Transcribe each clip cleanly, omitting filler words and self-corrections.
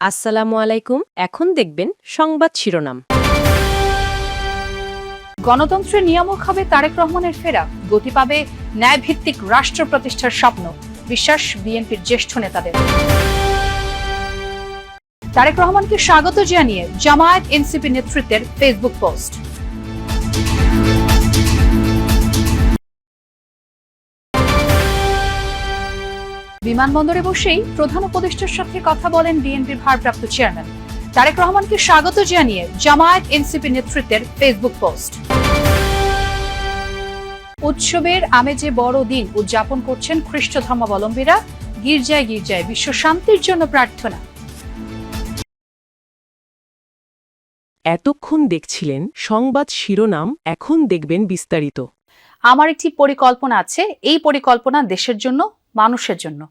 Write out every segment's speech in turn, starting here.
আসসালামু আলাইকুম। এখন দেখবেন সংবাদ শিরোনাম। গণতন্ত্রের নিয়ামক হবে তারেক রহমানের ফেরা, গতি পাবে ন্যায়ভিত্তিক রাষ্ট্র প্রতিষ্ঠার স্বপ্ন, বিশ্বাস বিএনপির জ্যেষ্ঠ নেতাদের। তারেক রহমানকে স্বাগত জানিয়ে জামায়াত এনসিপি নেতৃত্বের ফেসবুক পোস্ট। বিমানবন্দরে বসেই প্রধান উপদেষ্টার সাথে কথা বলেন বিএনপির ভারপ্রাপ্ত চেয়ারম্যান। তারেক রহমানকে স্বাগত জানিয়ে জামায়াত এনসিপি নেতৃত্বের ফেসবুক পোস্ট। উৎসবের আমেজে বড় দিন উদযাপন করছেন খ্রিস্ট ধর্মাবলম্বীরা, গির্জায় গির্জায় বিশ্ব শান্তির জন্য প্রার্থনা। এতক্ষণ দেখছিলেন সংবাদ শিরোনাম, এখন দেখবেন বিস্তারিত। আমার একটি পরিকল্পনা আছে, এই পরিকল্পনা দেশের জন্য, মানুষের জন্য।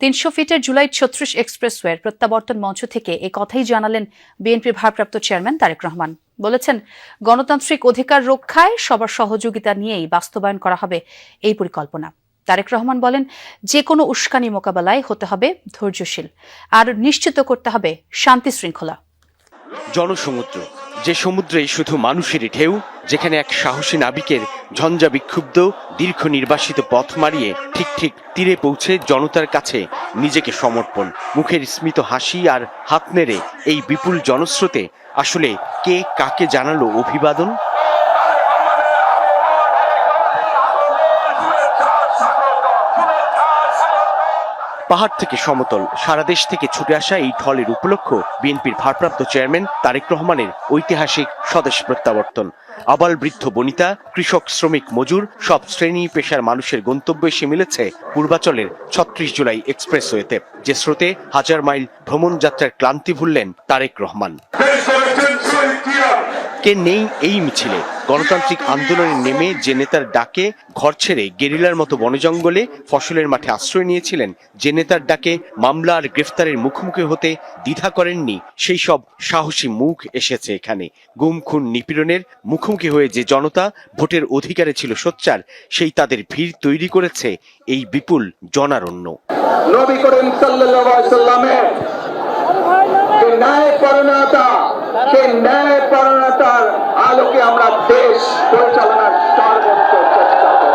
৩০০ ফিটের জুলাই ৩৬ এক্সপ্রেসওয়ের প্রত্যাবর্তন মঞ্চ থেকে এই কথাই জানালেন বিএনপির ভারপ্রাপ্ত চেয়ারম্যান তারেক রহমান। বলেছেন, গণতান্ত্রিক অধিকার রক্ষায় সবার সহযোগিতা নিয়েই বাস্তবায়ন করা হবে এই পরিকল্পনা। তারেক রহমান বলেন, যে কোনো উস্কানি মোকাবেলায় হতে হবে ধৈর্যশীল, আর নিশ্চিত করতে হবে শান্তি শৃঙ্খলা। জনসমুদ্র, যে সমুদ্রে শুধু মানুষেরই ঢেউ, যেখানে এক সাহসী নাবিকের ঝঞ্ঝা বিক্ষুব্ধ দীর্ঘ নির্বাসিত পথ মারিয়ে ঠিক তীরে পৌঁছে জনতার কাছে নিজেকে সমর্পণ, মুখের স্মিত হাসি আর হাত নেড়ে এই বিপুল জনস্রোতে আসলে কে কাকে জানালো অভিবাদন? পাহাড় থেকে সমতল, সারা দেশ থেকে ছুটে আসা এই ঢলের উপলক্ষ বিএনপির ভারপ্রাপ্ত চেয়ারম্যান তারেক রহমানের ঐতিহাসিক স্বদেশ প্রত্যাবর্তন। আবাল বৃদ্ধ বনিতা, কৃষক, শ্রমিক, মজুর সব শ্রেণী পেশার মানুষের গন্তব্য এসে মিলেছে পূর্বাচলের ৩৬ জুলাই এক্সপ্রেসওয়েতে, যে স্রোতে হাজার মাইল ভ্রমণ যাত্রার ক্লান্তি ভুললেন তারেক রহমান। কে নেই এই মিছিলে? গণতান্ত্রিক আন্দোলনে নেমে যে নেতার ডাকে ঘর ছেড়ে গেরিলার মতো বনজঙ্গলে ফসলের মাঠে আশ্রয় নিয়েছিলেন, যে নেতার ডাকে মামলা আর গ্রেফতারের মুখোমুখি হতে দ্বিধা করেননি, সেই সব সাহসী মুখ এসেছে এখানে। গুম, খুন, নিপীড়নের মুখোমুখি হয়ে যে জনতা ভোটের অধিকারে ছিল সোচ্চার, সেই তাদের ভিড় তৈরি করেছে এই বিপুল জনারণ্য। নবী করিম সাল্লাল্লাহু আলাইহি ওয়াসাল্লামের যে ন্যায়পরায়ণতার আলোকে আমরা দেশ পরিচালনার সর্বোচ্চ চেষ্টা করব।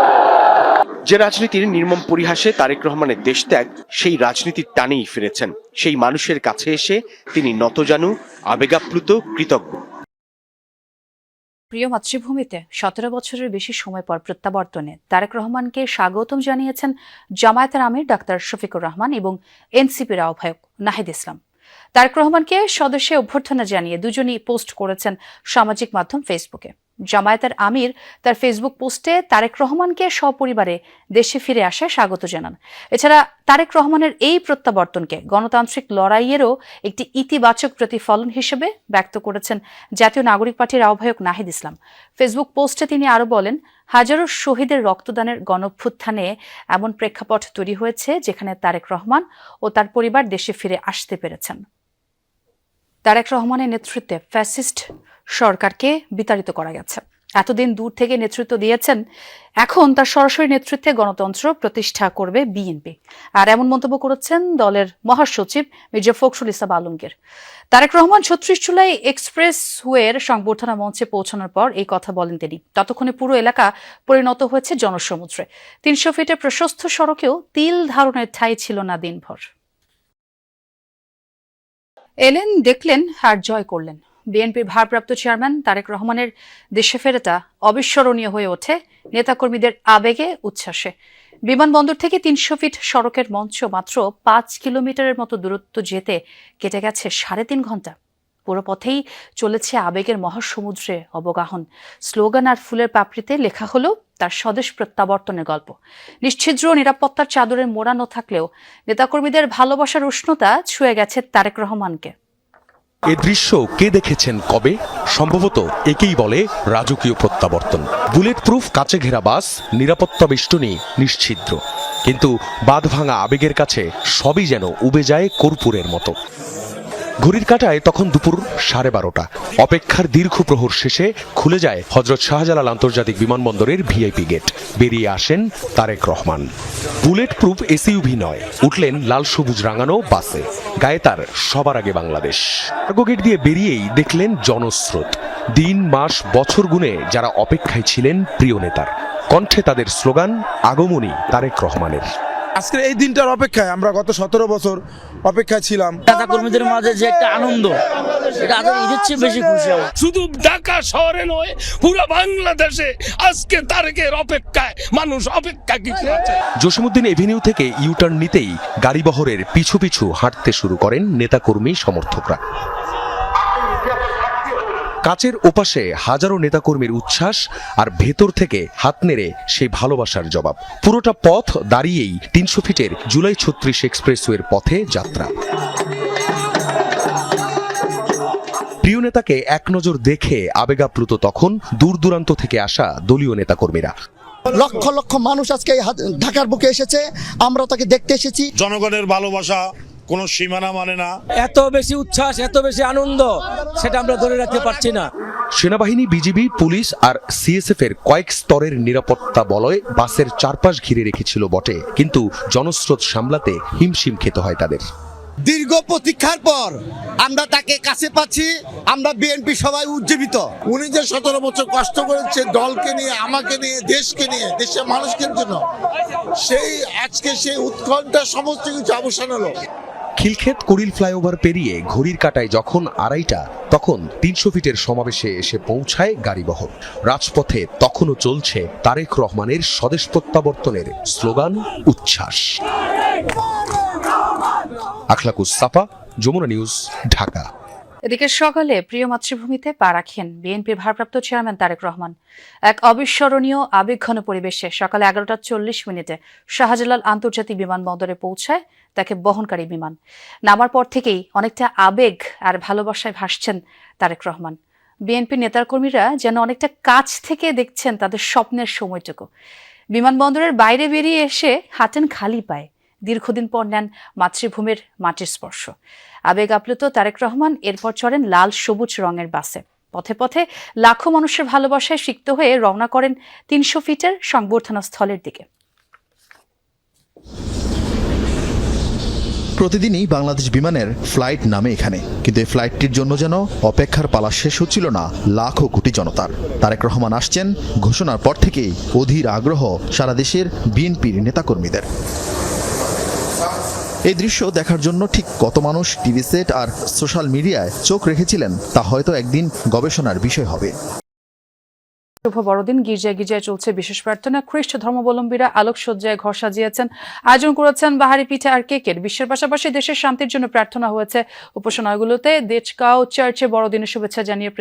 যে রাজনীতির নির্মম পরিহাসে তারেক রহমানের দেশ ত্যাগ, সেই রাজনীতির টানেই ফিরেছেন। সেই মানুষের কাছে এসে তিনি নতজানু, আবেগাপ্লুত, কৃতজ্ঞ। প্রিয় মাতৃভূমিতে ১৭ বছরের বেশি সময় পর প্রত্যাবর্তনে তারেক রহমানকে স্বাগতম জানিয়েছেন জামায়াতের আমির ডাক্তার শফিকুর রহমান এবং এনসিপির আহ্বায়ক নাহিদ ইসলাম। তারেক রহমানকে সদস্যে অভ্যর্থনা জানিয়ে দুজনই পোস্ট করেছেন সামাজিক মাধ্যম ফেসবুকে। জামায়াতের আমির তার ফেসবুক পোস্টে তারেক রহমানকে সপরিবারে দেশে ফিরে আসায় স্বাগত জানান। এছাড়া তারেক রহমানের এই প্রত্যাবর্তনকে গণতান্ত্রিক লড়াইয়েরও একটি ইতিবাচক প্রতিফলন হিসেবে ব্যক্ত করেছেন জাতীয় নাগরিক পার্টির আহ্বায়ক নাহিদ ইসলাম। ফেসবুক পোস্টে তিনি আরও বলেন, হাজারো শহীদের রক্তদানের গণঅভ্যুত্থানে এমন প্রেক্ষাপট তৈরি হয়েছে যেখানে তারেক রহমান ও তার পরিবার দেশে ফিরে আসতে পেরেছেন। তারেক রহমানের নেতৃত্বে ফ্যাসিস্ট সরকারকে বিতাড়িত করা গেছে। এতদিন দূর থেকে নেতৃত্ব দিয়েছেন, এখন তার সরাসরি নেতৃত্বে গণতন্ত্র প্রতিষ্ঠা করবে বিএনপি। আর এমন মন্তব্য করেছেন দলের মহাসচিব মির্জা ফখরুল ইসলাম আলমগীর। তারেক রহমান ৩৬ জুলাই এক্সপ্রেসওয়ের সংবর্ধনা মঞ্চে পৌঁছানোর পর এই কথা বলেন তিনি। ততক্ষণে পুরো এলাকা পরিণত হয়েছে জনসমুদ্রে। ৩০০ ফিটের প্রশস্ত সড়কেও তিল ধারণের ঠাঁই ছিল না দিনভর। এলেন, দেখলেন আর জয় করলেন। বিএনপির ভারপ্রাপ্ত চেয়ারম্যান তারেক রহমানের দেশে ফেরাটা অবিস্মরণীয় হয়ে ওঠে নেতাকর্মীদের আবেগে, উচ্ছ্বাসে। বিমানবন্দর থেকে ৩০০ ফিট সড়কের মঞ্চ মাত্র ৫ কিলোমিটারের মতো দূরত্ব যেতে কেটে গেছে ৩.৫ ঘন্টা। পুরো পথেই চলেছে আবেগের মহাসমুদ্রে অবগাহন। স্লোগান আর ফুলের পাপড়িতে লেখা হলো তার স্বদেশ প্রত্যাবর্তনের গল্প। নিশ্ছিদ্র নিরাপত্তার চাদরে মোড়ানো থাকলেও নেতাকর্মীদের ভালোবাসার উষ্ণতা ছুঁয়ে গেছে তারেক রহমানকে। এ দৃশ্য কে দেখেছেন কবে? সম্ভবত একেই বলে রাজকীয় প্রত্যাবর্তন। বুলেট প্রুফ কাচে ঘেরা বাস, নিরাপত্তা বেষ্টনী নিশ্ছিদ্র, কিন্তু বাঁধভাঙা আবেগের কাছে সবই যেন উবে যায় কর্পূরের মতো। ঘড়ির কাঁটায় তখন দুপুর 12:30। অপেক্ষার দীর্ঘ প্রহর শেষে খুলে যায় হযরত শাহজালাল আন্তর্জাতিক বিমানবন্দরের ভিআইপি গেট। বেরিয়ে আসেন Tarique Rahman. Bullet proof SUV নয়, উঠলেন লাল সবুজ রাঙানো বাসে। গায়ে তার সবার আগে বাংলাদেশ। কার্গো গেট দিয়ে বেরিয়েই দেখলেন জনস্রোত। দিন মাস বছর গুণে যারা অপেক্ষায় ছিলেন প্রিয় নেতার। কণ্ঠে তাদের স্লোগান, আগমনী তারেক রহমানের। আজকের এই দিনটার অপেক্ষায় আমরা গত 17 বছর অপেক্ষায় ছিলাম। নেতা কর্মীদের মাঝে যে একটা আনন্দ, এটা আগে ঈদের চেয়ে বেশি খুশি হব। শুধু ঢাকা শহরে নয়, পুরো বাংলাদেশে আজকে তারেকের অপেক্ষায় মানুষ অপেক্ষা কিছু আছে। জসীমউদ্দিন এভিনিউ থেকে ইউটার্ন নিতেই গাড়িবহরের পিছু পিছু হাঁটতে শুরু করেন নেতাকর্মী সমর্থকরা। কাচের ওপাশে হাজারো নেতাকর্মীর উচ্ছ্বাস, আর ভেতর থেকে হাত নেড়ে সেই ভালোবাসার জবাব। পুরোটা পথ দাঁড়িয়েই 300 ফিটের জুলাই 36 এক্সপ্রেসওয়ের পথে যাত্রা। প্রিয় নেতাকে এক নজর দেখে আবেগাপ্লুত তখন দূর দূরান্ত থেকে আসা দলীয় নেতাকর্মীরা। লক্ষ লক্ষ মানুষ আজকে ঢাকার বুকে এসেছে, আমরা তাকে দেখতে এসেছি। জনগণের ভালোবাসা কোনো সীমানা মানে না। এত বেশি উচ্ছ্বাস, এত বেশি আনন্দ, সেটা আমরা ধরে রাখতে পারছি না। সেনাবাহিনী, বিজিবি, পুলিশ আর সিএসএফ এর কয়েক স্তরের নিরাপত্তা বলয় বাসের চারপাশ ঘিরে রেখেছিল বটে, কিন্তু জনস্রোত সামলাতে হিমশিম খেতে হয় তাদের। দীর্ঘ প্রতীক্ষার পর আমরা তাকে কাছে পাচ্ছি। আমরা বিএনপি সবাই উজ্জীবিত। উনি যে 17 বছর কষ্ট করেছে দলকে নিয়ে, আমাকে নিয়ে, দেশকে নিয়ে, দেশের মানুষকে জন্য, সেই আজকে সেই উৎকণ্ঠা সমস্ত কিছু অবসান হলো। খিলক্ষেত কুড়িল ফ্লাইওভার পেরিয়ে ঘড়ির কাঁটায় যখন 2:30, তখন 300 ফিটের সমাবেশে এসে পৌঁছায় গাড়িবহর। রাজপথে তখনও চলছে তারেক রহমানের স্বদেশ প্রত্যাবর্তনের স্লোগান, উচ্ছ্বাস। আখলাকুস সাফা, যমুনা নিউজ, ঢাকা। এদিকে সকালে প্রিয় মাতৃভূমিতে পা রাখেন বিএনপির ভারপ্রাপ্ত চেয়ারম্যান তারেক রহমান। এক অবিস্মরণীয় আবেগঘন পরিবেশে সকালে 11:40 শাহজালাল আন্তর্জাতিক বিমানবন্দরে পৌঁছায় তাকে বহনকারী বিমান। নামার পর থেকেই অনেকটা আবেগ আর ভালোবাসায় ভাসছেন তারেক রহমান। বিএনপি নেতাকর্মীরা যেন অনেকটা কাছ থেকে দেখছেন তাদের স্বপ্নের সময়টুকু। বিমানবন্দরের বাইরে বেরিয়ে এসে হাঁটেন খালি পায়ে। দীর্ঘদিন পর নেন মাতৃভূমির মাটির স্পর্শ। আবেগ আপ্লুত তারেক রহমান এরপর চড়েন লাল সবুজ রঙের বাসে। পথে পথে লাখো মানুষের ভালোবাসায় সিক্ত হয়ে রওনা করেন 300 ফিটের সংবর্ধনা স্থলের দিকে। প্রতিদিনই বাংলাদেশ বিমানের ফ্লাইট নামে এখানে, কিন্তু এই ফ্লাইটটির জন্য যেন অপেক্ষার পালা শেষ হচ্ছিল না লাখো কোটি জনতার। তারেক রহমান আসছেন ঘোষণার পর থেকেই অধীর আগ্রহ সারা দেশের বিএনপির নেতাকর্মীদের। এই দৃশ্য দেখার জন্য ঠিক কত মানুষ টিভি সেট আর সোশ্যাল মিডিয়ায় চোখ রেখেছিলেন তা হয়তো একদিন গবেষণার বিষয় হবে। শুভ বড়দিন। গির্জায় গির্জায় চলছে বিশেষ প্রার্থনা। খ্রিস্ট ধর্মাবলম্বীরা আলোকসজ্জায় ঘর সাজিয়েছেন, আয়োজন করেছেন বাহারি পিঠা আর কেকের। বিশ্বের পাশাপাশি দেশের শান্তির জন্য প্রার্থনা হয়েছে উপাসনালয়গুলোতে। দেচকাও চার্চে বড়দিনের শুভেচ্ছা জানিয়ে প্রেস